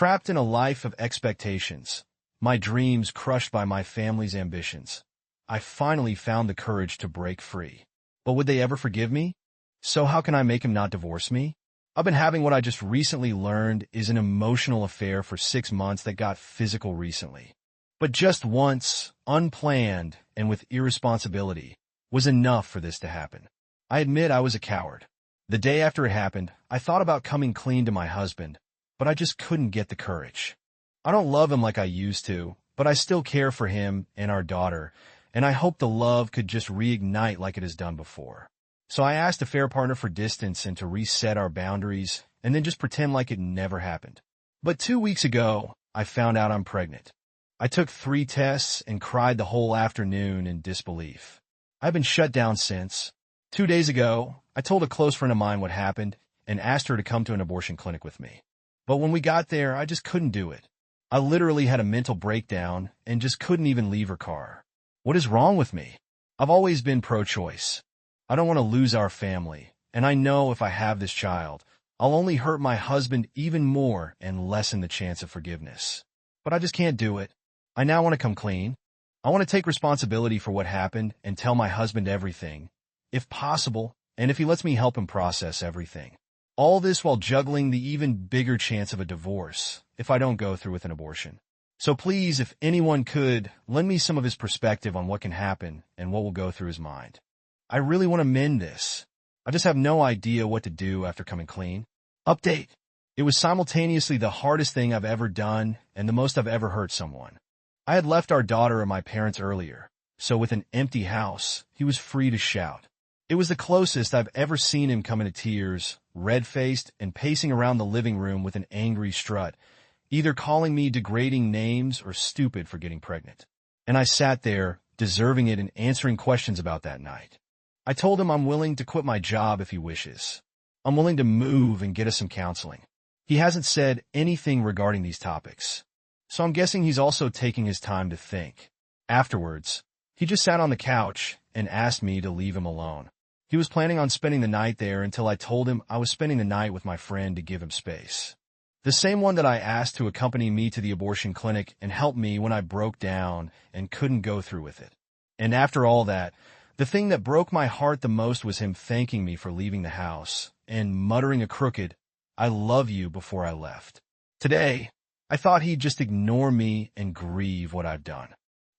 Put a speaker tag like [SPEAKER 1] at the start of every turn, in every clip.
[SPEAKER 1] Trapped in a life of expectations, my dreams crushed by my family's ambitions, I finally found the courage to break free. But would they ever forgive me? So how can I make him not divorce me? I've been having what I just recently learned is an emotional affair for 6 months that got physical recently. But just once, unplanned and with irresponsibility, was enough for this to happen. I admit I was a coward. The day after it happened, I thought about coming clean to my husband, but I just couldn't get the courage. I don't love him like I used to, but I still care for him and our daughter, and I hope the love could just reignite like it has done before. So I asked a fair partner for distance and to reset our boundaries, and then just pretend like it never happened. But 2 weeks ago, I found out I'm pregnant. I took 3 tests and cried the whole afternoon in disbelief. I've been shut down since. 2 days ago, I told a close friend of mine what happened and asked her to come to an abortion clinic with me. But when we got there, I just couldn't do it. I literally had a mental breakdown and just couldn't even leave her car. What is wrong with me? I've always been pro-choice. I don't want to lose our family, and I know if I have this child, I'll only hurt my husband even more and lessen the chance of forgiveness. But I just can't do it. I now want to come clean. I want to take responsibility for what happened and tell my husband everything, if possible, and if he lets me help him process everything. All this while juggling the even bigger chance of a divorce if I don't go through with an abortion. So please, if anyone could, lend me some of his perspective on what can happen and what will go through his mind. I really want to mend this. I just have no idea what to do after coming clean. Update. It was simultaneously the hardest thing I've ever done and the most I've ever hurt someone. I had left our daughter at my parents' earlier, so with an empty house, he was free to shout. It was the closest I've ever seen him come into tears, red-faced and pacing around the living room with an angry strut, either calling me degrading names or stupid for getting pregnant. And I sat there, deserving it and answering questions about that night. I told him I'm willing to quit my job if he wishes. I'm willing to move and get us some counseling. He hasn't said anything regarding these topics, so I'm guessing he's also taking his time to think. Afterwards, he just sat on the couch and asked me to leave him alone. He was planning on spending the night there until I told him I was spending the night with my friend to give him space. The same one that I asked to accompany me to the abortion clinic and help me when I broke down and couldn't go through with it. And after all that, the thing that broke my heart the most was him thanking me for leaving the house and muttering a crooked, "I love you," before I left. Today, I thought he'd just ignore me and grieve what I've done.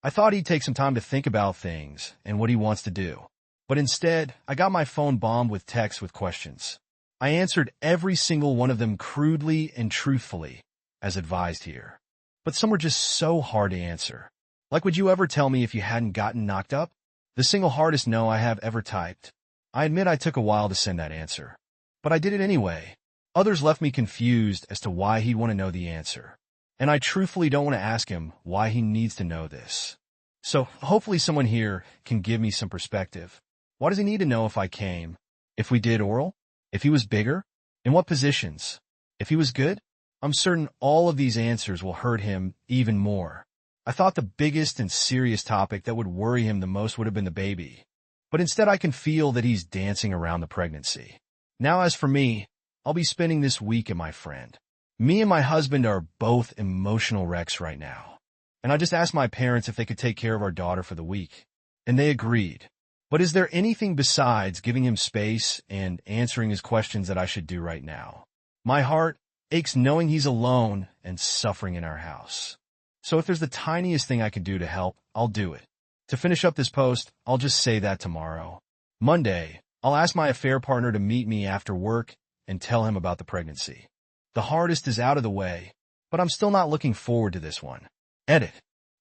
[SPEAKER 1] I thought he'd take some time to think about things and what he wants to do. But instead, I got my phone bombed with texts with questions. I answered every single one of them crudely and truthfully, as advised here. But some were just so hard to answer. Like, would you ever tell me if you hadn't gotten knocked up? The single hardest no I have ever typed. I admit I took a while to send that answer. But I did it anyway. Others left me confused as to why he'd want to know the answer. And I truthfully don't want to ask him why he needs to know this. So hopefully someone here can give me some perspective. Why does he need to know if I came? If we did oral? If he was bigger? In what positions? If he was good? I'm certain all of these answers will hurt him even more. I thought the biggest and serious topic that would worry him the most would have been the baby. But instead I can feel that he's dancing around the pregnancy. Now as for me, I'll be spending this week at my friend. Me and my husband are both emotional wrecks right now. And I just asked my parents if they could take care of our daughter for the week. And they agreed. But is there anything besides giving him space and answering his questions that I should do right now? My heart aches knowing he's alone and suffering in our house. So if there's the tiniest thing I can do to help, I'll do it. To finish up this post, I'll just say that tomorrow. Monday, I'll ask my affair partner to meet me after work and tell him about the pregnancy. The hardest is out of the way, but I'm still not looking forward to this one. Edit.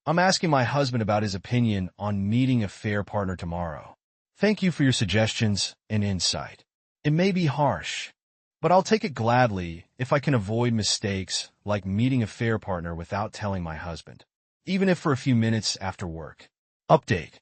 [SPEAKER 1] I'm asking my husband about his opinion on meeting a fair partner tomorrow. Thank you for your suggestions and insight. It may be harsh, but I'll take it gladly if I can avoid mistakes like meeting a fair partner without telling my husband, even if for a few minutes after work. Update.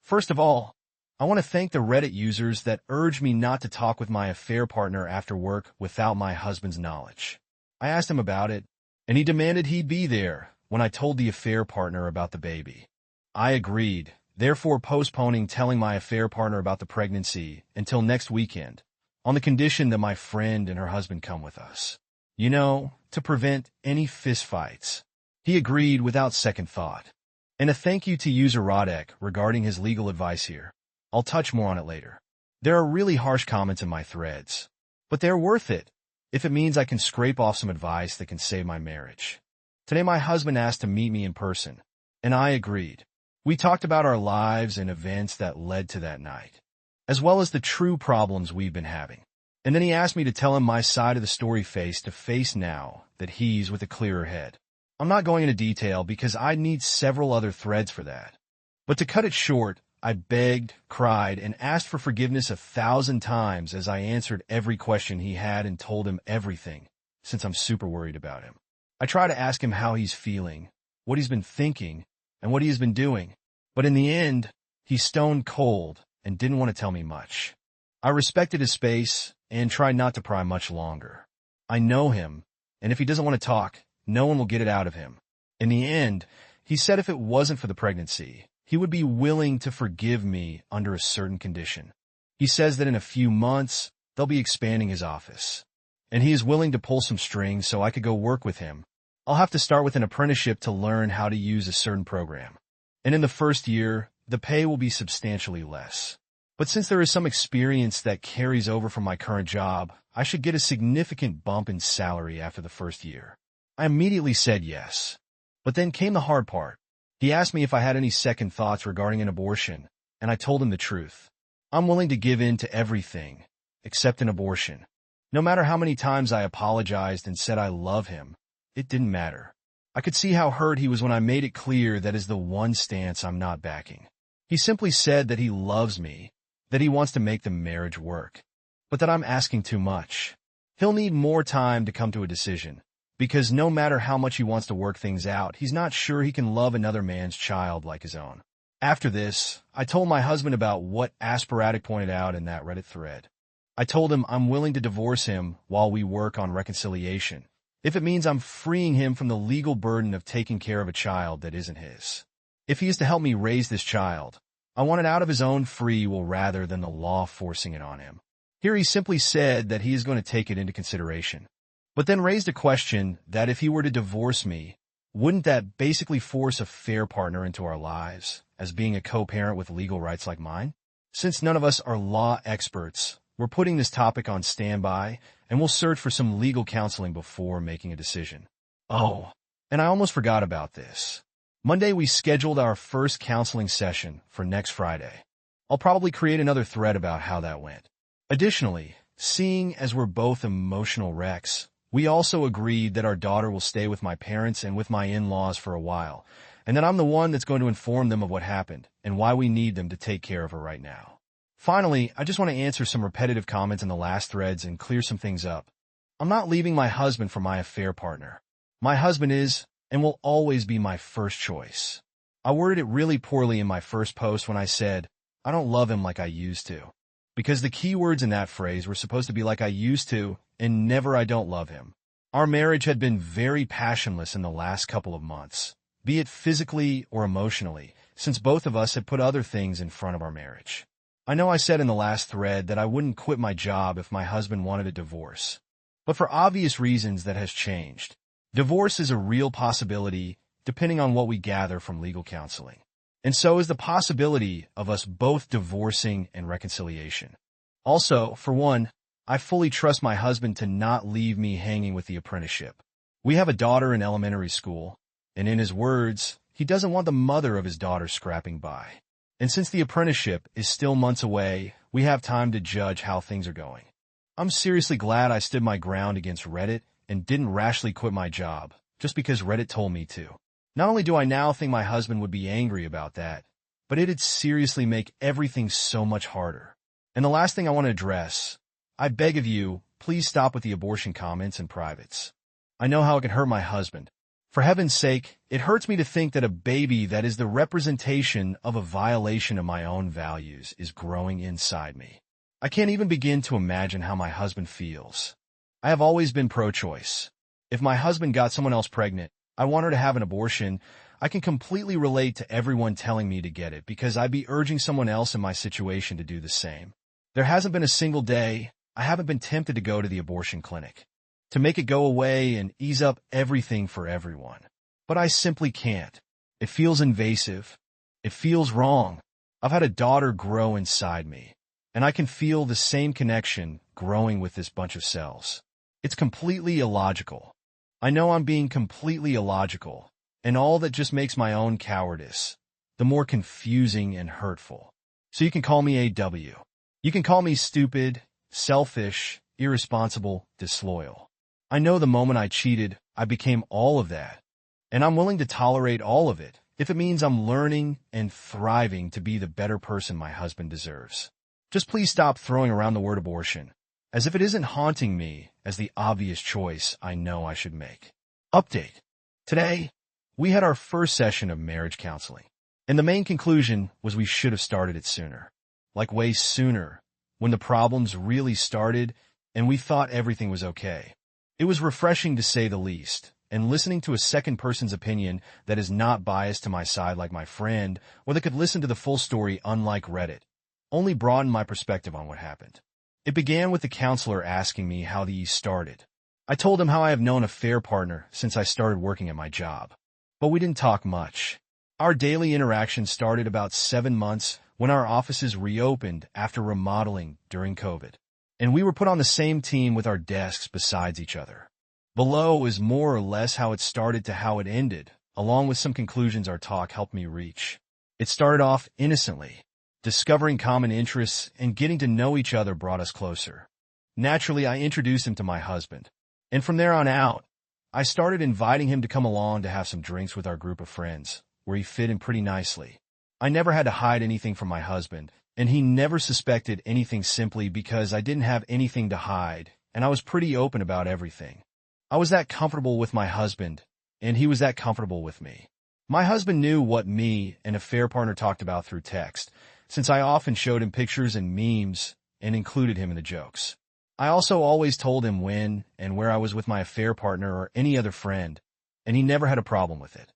[SPEAKER 1] First of all, I want to thank the Reddit users that urged me not to talk with my affair partner after work without my husband's knowledge. I asked him about it, and he demanded he'd be there when I told the affair partner about the baby. I agreed, therefore postponing telling my affair partner about the pregnancy until next weekend, on the condition that my friend and her husband come with us. To prevent any fistfights. He agreed without second thought. And a thank you to user Rodek regarding his legal advice here. I'll touch more on it later. There are really harsh comments in my threads, but they're worth it if it means I can scrape off some advice that can save my marriage. Today my husband asked to meet me in person, and I agreed. We talked about our lives and events that led to that night, as well as the true problems we've been having. And then he asked me to tell him my side of the story face to face now that he's with a clearer head. I'm not going into detail because I need several other threads for that. But to cut it short, I begged, cried, and asked for forgiveness 1,000 times as I answered every question he had and told him everything, since I'm super worried about him. I try to ask him how he's feeling, what he's been thinking, and what he has been doing. But in the end, he's stone cold and didn't want to tell me much. I respected his space and tried not to pry much longer. I know him, and if he doesn't want to talk, no one will get it out of him. In the end, he said if it wasn't for the pregnancy, he would be willing to forgive me under a certain condition. He says that in a few months, they'll be expanding his office, and he is willing to pull some strings so I could go work with him. I'll have to start with an apprenticeship to learn how to use a certain program. And in the first year, the pay will be substantially less. But since there is some experience that carries over from my current job, I should get a significant bump in salary after the first year. I immediately said yes. But then came the hard part. He asked me if I had any second thoughts regarding an abortion, and I told him the truth. I'm willing to give in to everything, except an abortion. No matter how many times I apologized and said I love him, it didn't matter. I could see how hurt he was when I made it clear that is the one stance I'm not backing. He simply said that he loves me, that he wants to make the marriage work, but that I'm asking too much. He'll need more time to come to a decision, because no matter how much he wants to work things out, he's not sure he can love another man's child like his own. After this, I told my husband about what Asperatic pointed out in that Reddit thread. I told him I'm willing to divorce him while we work on reconciliation, if it means I'm freeing him from the legal burden of taking care of a child that isn't his. If he is to help me raise this child, I want it out of his own free will rather than the law forcing it on him. Here he simply said that he is going to take it into consideration, but then raised a question that if he were to divorce me, wouldn't that basically force a fair partner into our lives, as being a co-parent with legal rights like mine? Since none of us are law experts, we're putting this topic on standby, and we'll search for some legal counseling before making a decision. Oh, and I almost forgot about this. Monday we scheduled our first counseling session for next Friday. I'll probably create another thread about how that went. Additionally, seeing as we're both emotional wrecks, we also agreed that our daughter will stay with my parents and with my in-laws for a while, and that I'm the one that's going to inform them of what happened and why we need them to take care of her right now. Finally, I just want to answer some repetitive comments in the last threads and clear some things up. I'm not leaving my husband for my affair partner. My husband is and will always be my first choice. I worded it really poorly in my first post when I said, I don't love him like I used to. Because the key words in that phrase were supposed to be like I used to and never I don't love him. Our marriage had been very passionless in the last couple of months, be it physically or emotionally, since both of us had put other things in front of our marriage. I know I said in the last thread that I wouldn't quit my job if my husband wanted a divorce. But for obvious reasons that has changed. Divorce is a real possibility depending on what we gather from legal counseling. And so is the possibility of us both divorcing and reconciliation. Also, for one, I fully trust my husband to not leave me hanging with the apprenticeship. We have a daughter in elementary school, and in his words, he doesn't want the mother of his daughter scrapping by. And since the apprenticeship is still months away, we have time to judge how things are going. I'm seriously glad I stood my ground against Reddit and didn't rashly quit my job, just because Reddit told me to. Not only do I now think my husband would be angry about that, but it'd seriously make everything so much harder. And the last thing I want to address, I beg of you, please stop with the abortion comments and privates. I know how it can hurt my husband. For heaven's sake, it hurts me to think that a baby that is the representation of a violation of my own values is growing inside me. I can't even begin to imagine how my husband feels. I have always been pro-choice. If my husband got someone else pregnant, I want her to have an abortion, I can completely relate to everyone telling me to get it because I'd be urging someone else in my situation to do the same. There hasn't been a single day I haven't been tempted to go to the abortion clinic. to make it go away and ease up everything for everyone. But I simply can't. It feels invasive. It feels wrong. I've had a daughter grow inside me, and I can feel the same connection growing with this bunch of cells. It's completely illogical. I know I'm being completely illogical, and all that just makes my own cowardice the more confusing and hurtful. So you can call me AW. You can call me stupid, selfish, irresponsible, disloyal. I know the moment I cheated, I became all of that, and I'm willing to tolerate all of it if it means I'm learning and thriving to be the better person my husband deserves. Just please stop throwing around the word abortion, as if it isn't haunting me as the obvious choice I know I should make. Update. Today, we had our first session of marriage counseling, and the main conclusion was we should have started it sooner. Like way sooner, when the problems really started and we thought everything was okay. It was refreshing to say the least, and listening to a second person's opinion that is not biased to my side like my friend, or that could listen to the full story unlike Reddit, only broadened my perspective on what happened. It began with the counselor asking me how these started. I told him how I have known a fair partner since I started working at my job. But we didn't talk much. Our daily interaction started about 7 months when our offices reopened after remodeling during COVID, and we were put on the same team with our desks besides each other. Below is more or less how it started to how it ended, along with some conclusions our talk helped me reach. It started off innocently. Discovering common interests and getting to know each other brought us closer. Naturally, I introduced him to my husband, and from there on out, I started inviting him to come along to have some drinks with our group of friends, where he fit in pretty nicely. I never had to hide anything from my husband, and he never suspected anything simply because I didn't have anything to hide, and I was pretty open about everything. I was that comfortable with my husband, and he was that comfortable with me. My husband knew what me and a fair partner talked about through text, since I often showed him pictures and memes and included him in the jokes. I also always told him when and where I was with my affair partner or any other friend, and he never had a problem with it.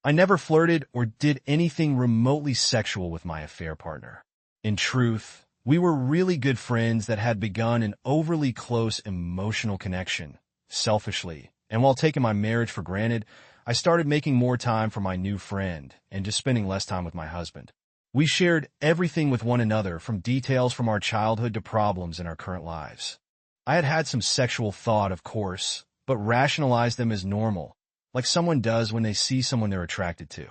[SPEAKER 1] I never flirted or did anything remotely sexual with my affair partner. In truth, we were really good friends that had begun an overly close emotional connection, selfishly, and while taking my marriage for granted, I started making more time for my new friend and just spending less time with my husband. We shared everything with one another, from details from our childhood to problems in our current lives. I had had some sexual thought, of course, but rationalized them as normal, like someone does when they see someone they're attracted to.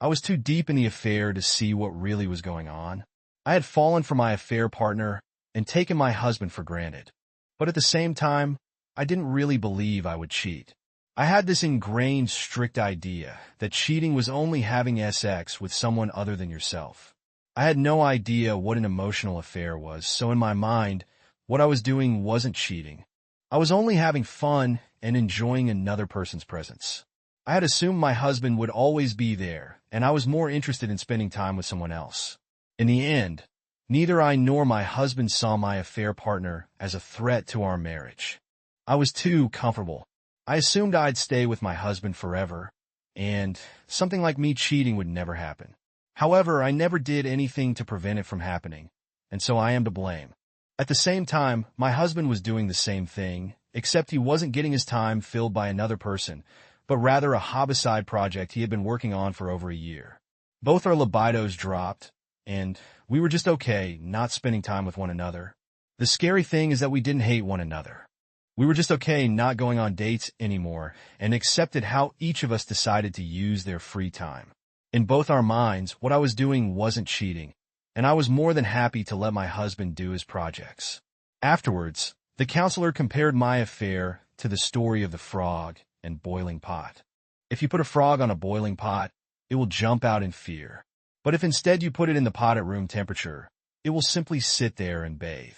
[SPEAKER 1] I was too deep in the affair to see what really was going on. I had fallen for my affair partner and taken my husband for granted. But at the same time, I didn't really believe I would cheat. I had this ingrained, strict idea that cheating was only having sex with someone other than yourself. I had no idea what an emotional affair was, so in my mind, what I was doing wasn't cheating. I was only having fun and enjoying another person's presence. I had assumed my husband would always be there, and I was more interested in spending time with someone else. In the end, neither I nor my husband saw my affair partner as a threat to our marriage. I was too comfortable. I assumed I'd stay with my husband forever, and something like me cheating would never happen. However, I never did anything to prevent it from happening, and so I am to blame. At the same time, my husband was doing the same thing, except he wasn't getting his time filled by another person, but rather a homicide project he had been working on for over a year. Both our libidos dropped, and we were just okay not spending time with one another. The scary thing is that we didn't hate one another. We were just okay not going on dates anymore and accepted how each of us decided to use their free time. In both our minds, what I was doing wasn't cheating, and I was more than happy to let my husband do his projects. Afterwards, the counselor compared my affair to the story of the frog and boiling pot. If you put a frog on a boiling pot, it will jump out in fear. But if instead you put it in the pot at room temperature, it will simply sit there and bathe.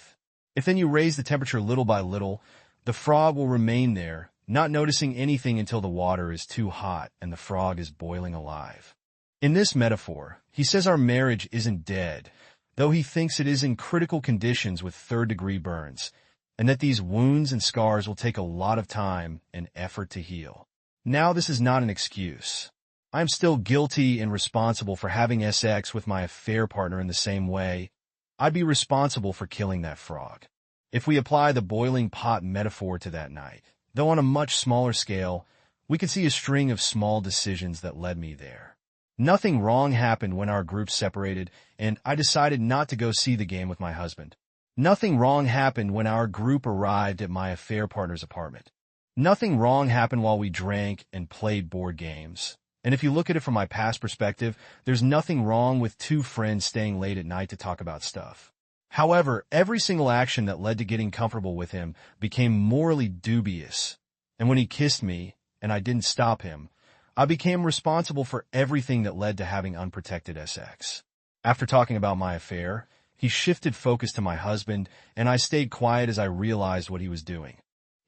[SPEAKER 1] If then you raise the temperature little by little, the frog will remain there, not noticing anything until the water is too hot and the frog is boiling alive. In this metaphor, he says our marriage isn't dead, though he thinks it is in critical conditions with third-degree burns, and that these wounds and scars will take a lot of time and effort to heal. Now, this is not an excuse. I am still guilty and responsible for having sex with my affair partner in the same way. I'd be responsible for killing that frog. If we apply the boiling pot metaphor to that night, Though on a much smaller scale, we could see a string of small decisions that led me there. Nothing wrong happened when our groups separated, and I decided not to go see the game with my husband. Nothing wrong happened when our group arrived at my affair partner's apartment. Nothing wrong happened while we drank and played board games. And if you look at it from my past perspective, there's nothing wrong with two friends staying late at night to talk about stuff. However, every single action that led to getting comfortable with him became morally dubious. And when he kissed me, and I didn't stop him, I became responsible for everything that led to having unprotected sex. After talking about my affair, he shifted focus to my husband, and I stayed quiet as I realized what he was doing.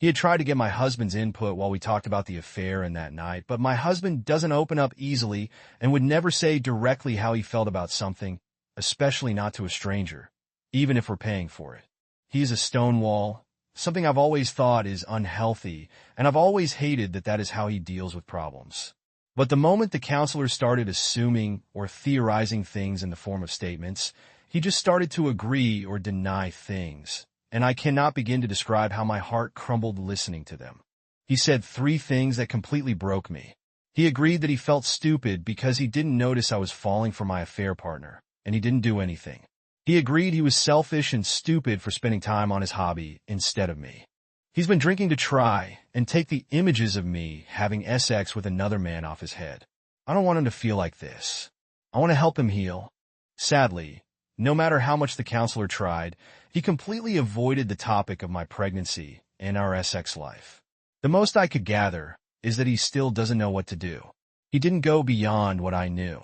[SPEAKER 1] He had tried to get my husband's input while we talked about the affair and that night, but my husband doesn't open up easily and would never say directly how he felt about something, especially not to a stranger, even if we're paying for it. He is a stonewall, something I've always thought is unhealthy, and I've always hated that is how he deals with problems. But the moment the counselor started assuming or theorizing things in the form of statements, he just started to agree or deny things, and I cannot begin to describe how my heart crumbled listening to them. He said 3 things that completely broke me. He agreed that he felt stupid because he didn't notice I was falling for my affair partner, and he didn't do anything. He agreed he was selfish and stupid for spending time on his hobby instead of me. He's been drinking to try and take the images of me having sex with another man off his head. I don't want him to feel like this. I want to help him heal. Sadly, no matter how much the counselor tried, he completely avoided the topic of my pregnancy and our sex life. The most I could gather is that he still doesn't know what to do. He didn't go beyond what I knew.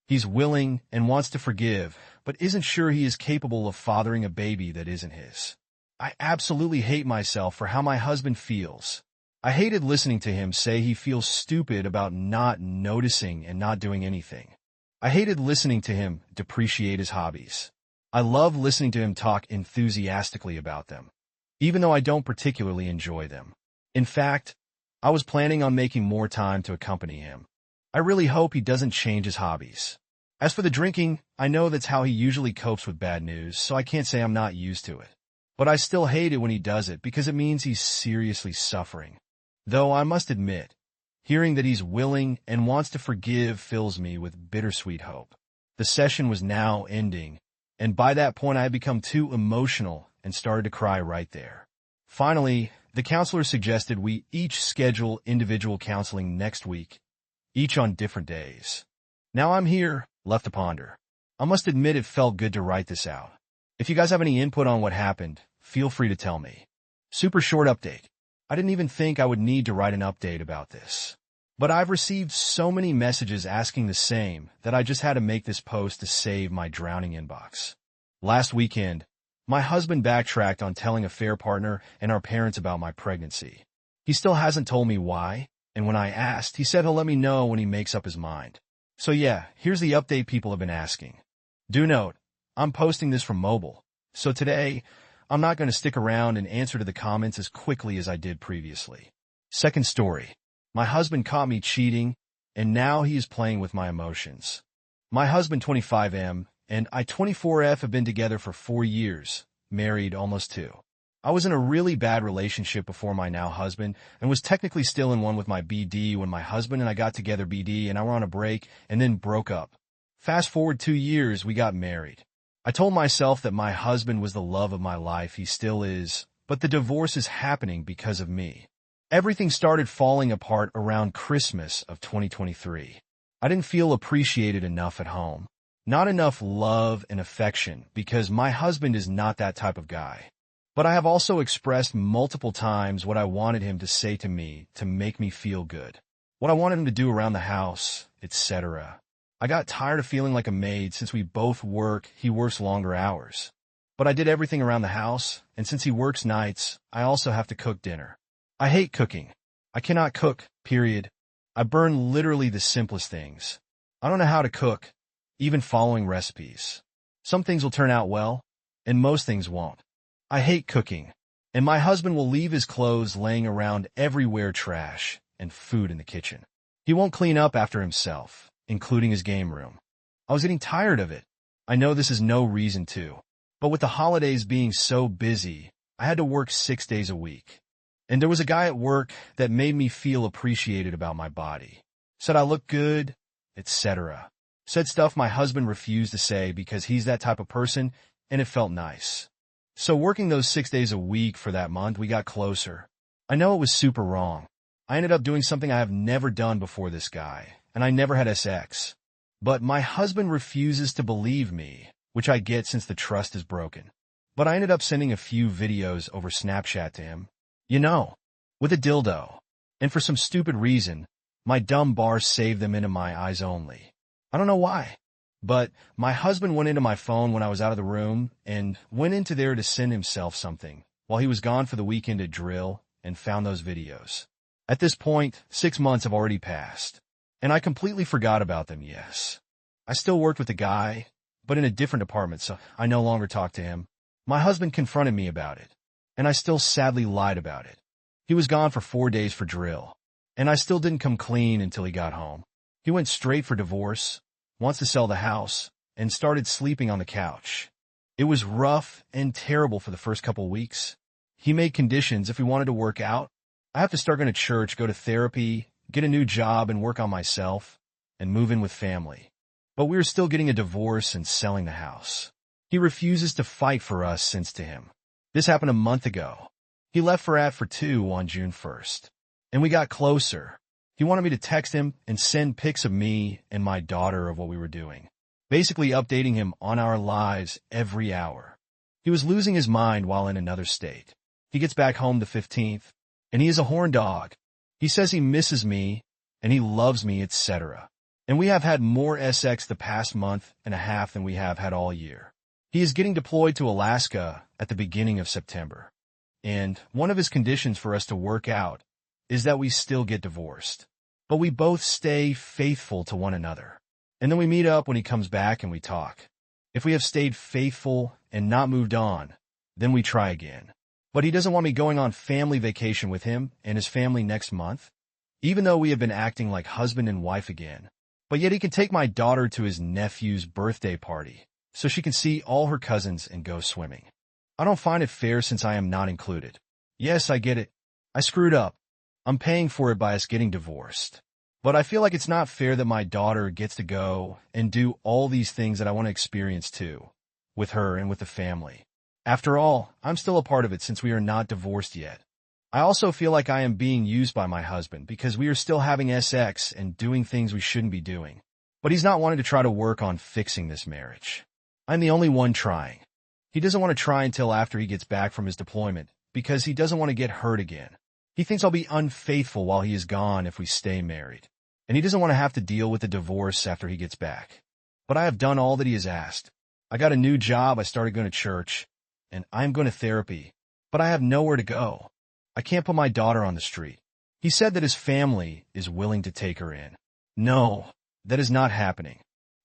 [SPEAKER 1] He's willing and wants to forgive, but isn't sure he is capable of fathering a baby that isn't his. I absolutely hate myself for how my husband feels. I hated listening to him say he feels stupid about not noticing and not doing anything. I hated listening to him depreciate his hobbies. I love listening to him talk enthusiastically about them, even though I don't particularly enjoy them. In fact, I was planning on making more time to accompany him. I really hope he doesn't change his hobbies. As for the drinking, I know that's how he usually copes with bad news, so I can't say I'm not used to it. But I still hate it when he does it because it means he's seriously suffering. Though I must admit, hearing that he's willing and wants to forgive fills me with bittersweet hope. The session was now ending, and by that point I had become too emotional and started to cry right there. Finally, the counselor suggested we each schedule individual counseling next week, each on different days. Now I'm here, left to ponder. I must admit it felt good to write this out. If you guys have any input on what happened, feel free to tell me. Super short update. I didn't even think I would need to write an update about this. But I've received so many messages asking the same that I just had to make this post to save my drowning inbox. Last weekend, my husband backtracked on telling a affair partner and our parents about my pregnancy. He still hasn't told me why, and when I asked, he said he'll let me know when he makes up his mind. So yeah, here's the update people have been asking. Do note, I'm posting this from mobile, so today, I'm not going to stick around and answer to the comments as quickly as I did previously. Second story. My husband caught me cheating, and now he is playing with my emotions. My husband, 25M, and I, 24F, have been together for 4 years, married almost 2. I was in a really bad relationship before my now husband, and was technically still in one with my BD when my husband and I got together BD and I were on a break and then broke up. Fast forward 2 years, we got married. I told myself that my husband was the love of my life, he still is, but the divorce is happening because of me. Everything started falling apart around Christmas of 2023. I didn't feel appreciated enough at home. Not enough love and affection because my husband is not that type of guy. But I have also expressed multiple times what I wanted him to say to me to make me feel good. What I wanted him to do around the house, etc. I got tired of feeling like a maid since we both work, he works longer hours. But I did everything around the house, and since he works nights, I also have to cook dinner. I hate cooking. I cannot cook, period. I burn literally the simplest things. I don't know how to cook, even following recipes. Some things will turn out well, and most things won't. I hate cooking, and my husband will leave his clothes laying around everywhere, trash and food in the kitchen. He won't clean up after himself, including his game room. I was getting tired of it. I know this is no reason to, but with the holidays being so busy, I had to work 6 days a week. And there was a guy at work that made me feel appreciated about my body. Said I looked good, etc. Said stuff my husband refused to say because he's that type of person, and it felt nice. So working those 6 days a week for that month, we got closer. I know it was super wrong. I ended up doing something I have never done before this guy, and I never had sex. But my husband refuses to believe me, which I get since the trust is broken. But I ended up sending a few videos over Snapchat to him. You know, with a dildo. And for some stupid reason, my dumb bar saved them into my eyes only. I don't know why. But my husband went into my phone when I was out of the room and went into there to send himself something while he was gone for the weekend at drill and found those videos. At this point, 6 months have already passed. And I completely forgot about them, yes. I still worked with the guy, but in a different department, so I no longer talk to him. My husband confronted me about it, and I still sadly lied about it. He was gone for 4 days for drill, and I still didn't come clean until he got home. He went straight for divorce, wants to sell the house, and started sleeping on the couch. It was rough and terrible for the first couple weeks. He made conditions if we wanted to work out. I have to start going to church, go to therapy, get a new job and work on myself, and move in with family. But we are still getting a divorce and selling the house. He refuses to fight for us since to him. This happened a month ago. He left for 2 on June 1st. And we got closer. He wanted me to text him and send pics of me and my daughter of what we were doing. Basically updating him on our lives every hour. He was losing his mind while in another state. He gets back home the 15th, and he is a horn dog. He says he misses me, and he loves me, etc. And we have had more sex the past month and a half than we have had all year. He is getting deployed to Alaska at the beginning of September. And one of his conditions for us to work out is that we still get divorced. But we both stay faithful to one another. And then we meet up when he comes back and we talk. If we have stayed faithful and not moved on, then we try again. But he doesn't want me going on family vacation with him and his family next month, even though we have been acting like husband and wife again. But yet he can take my daughter to his nephew's birthday party so she can see all her cousins and go swimming. I don't find it fair since I am not included. Yes, I get it. I screwed up. I'm paying for it by us getting divorced. But I feel like it's not fair that my daughter gets to go and do all these things that I want to experience too, with her and with the family. After all, I'm still a part of it since we are not divorced yet. I also feel like I am being used by my husband because we are still having sex and doing things we shouldn't be doing. But he's not wanting to try to work on fixing this marriage. I'm the only one trying. He doesn't want to try until after he gets back from his deployment because he doesn't want to get hurt again. He thinks I'll be unfaithful while he is gone if we stay married. And he doesn't want to have to deal with the divorce after he gets back. But I have done all that he has asked. I got a new job, I started going to church, and I'm going to therapy. But I have nowhere to go. I can't put my daughter on the street. He said that his family is willing to take her in. No, that is not happening.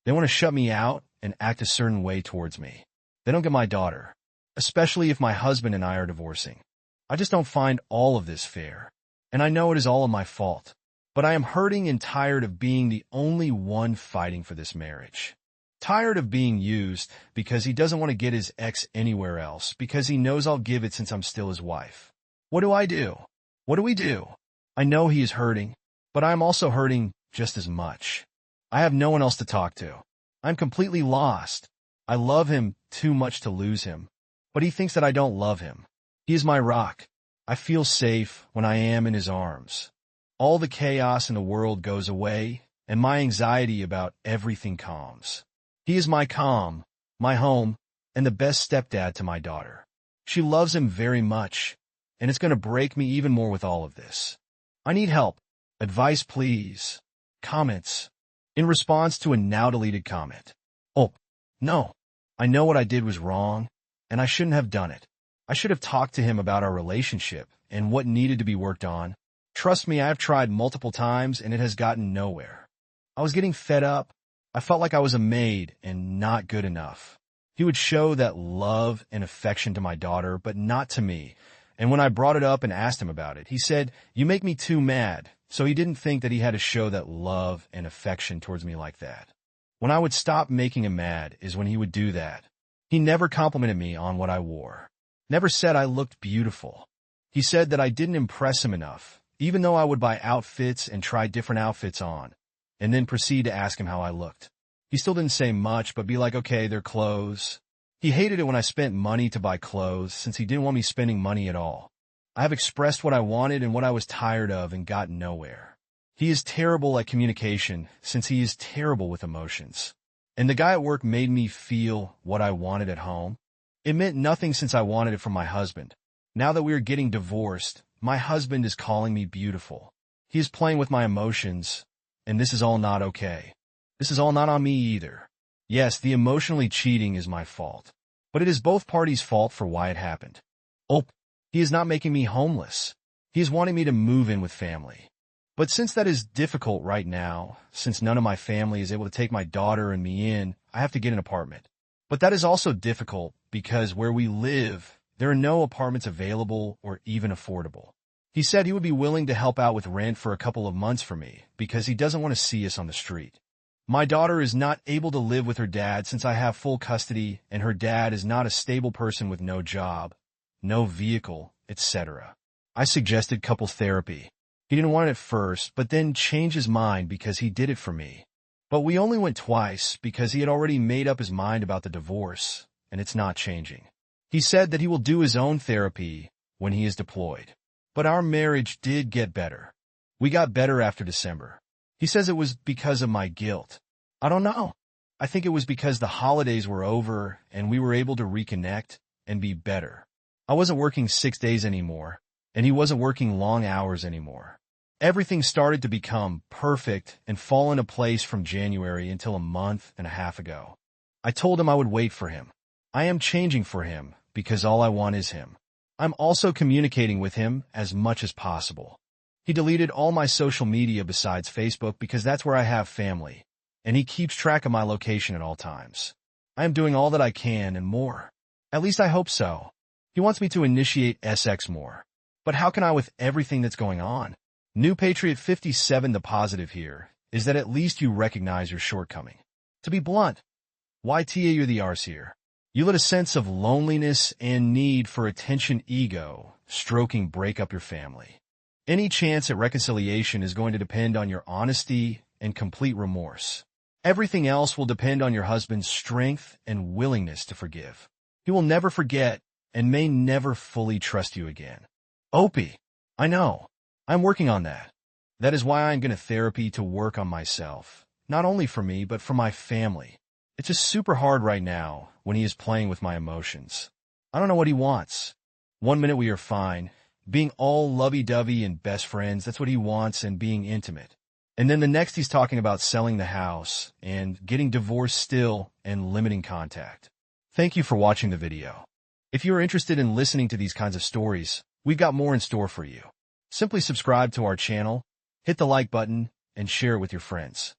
[SPEAKER 1] They want to shut me out and act a certain way towards me. They don't get my daughter, especially if my husband and I are divorcing. I just don't find all of this fair. And I know it is all of my fault. But I am hurting and tired of being the only one fighting for this marriage. Tired of being used because he doesn't want to get his ex anywhere else because he knows I'll give it since I'm still his wife. What do I do? What do we do? I know he is hurting, but I am also hurting just as much. I have no one else to talk to. I'm completely lost. I love him too much to lose him, but he thinks that I don't love him. He is my rock. I feel safe when I am in his arms. All the chaos in the world goes away, and my anxiety about everything calms. He is my calm, my home, and the best stepdad to my daughter. She loves him very much, and it's going to break me even more with all of this. I need help. Advice, please. Comments. In response to a now-deleted comment. Oh, no. I know what I did was wrong, and I shouldn't have done it. I should have talked to him about our relationship and what needed to be worked on. Trust me, I have tried multiple times, and it has gotten nowhere. I was getting fed up. I felt like I was a maid and not good enough. He would show that love and affection to my daughter, but not to me. And when I brought it up and asked him about it, he said, "You make me too mad." So he didn't think that he had to show that love and affection towards me like that. When I would stop making him mad is when he would do that. He never complimented me on what I wore. Never said I looked beautiful. He said that I didn't impress him enough, even though I would buy outfits and try different outfits on, and then proceed to ask him how I looked. He still didn't say much, but be like, okay, they're clothes. He hated it when I spent money to buy clothes, since he didn't want me spending money at all. I have expressed what I wanted and what I was tired of and got nowhere. He is terrible at communication, since he is terrible with emotions. And the guy at work made me feel what I wanted at home. It meant nothing since I wanted it from my husband. Now that we are getting divorced, my husband is calling me beautiful. He is playing with my emotions, and this is all not okay. This is all not on me either. Yes, the emotionally cheating is my fault, but it is both parties' fault for why it happened. Oh, he is not making me homeless. He is wanting me to move in with family. But since that is difficult right now, since none of my family is able to take my daughter and me in, I have to get an apartment. But that is also difficult because where we live, there are no apartments available or even affordable. He said he would be willing to help out with rent for a couple of months for me because he doesn't want to see us on the street. My daughter is not able to live with her dad since I have full custody, and her dad is not a stable person with no job, no vehicle, etc. I suggested couples therapy. He didn't want it at first, but then changed his mind because he did it for me. But we only went twice because he had already made up his mind about the divorce, and it's not changing. He said that he will do his own therapy when he is deployed. But our marriage did get better. We got better after December. He says it was because of my guilt. I don't know. I think it was because the holidays were over and we were able to reconnect and be better. I wasn't working 6 days anymore, and he wasn't working long hours anymore. Everything started to become perfect and fall into place from January until a month and a half ago. I told him I would wait for him. I am changing for him because all I want is him. I'm also communicating with him as much as possible. He deleted all my social media besides Facebook because that's where I have family, and he keeps track of my location at all times. I am doing all that I can and more. At least I hope so. He wants me to initiate SX more. But how can I with everything that's going on? New Patriot 57, the positive here is that at least you recognize your shortcoming. To be blunt, YTA, you're the arse here. You let a sense of loneliness and need for attention ego stroking break up your family. Any chance at reconciliation is going to depend on your honesty and complete remorse. Everything else will depend on your husband's strength and willingness to forgive. He will never forget and may never fully trust you again. Opie, I know. I'm working on that. That is why I'm going to therapy to work on myself, not only for me, but for my family. It's just super hard right now when he is playing with my emotions. I don't know what he wants. 1 minute we are fine, being all lovey-dovey and best friends, that's what he wants, and being intimate. And then the next he's talking about selling the house and getting divorced still and limiting contact. Thank you for watching the video. If you are interested in listening to these kinds of stories, we've got more in store for you. Simply subscribe to our channel, hit the like button, and share it with your friends.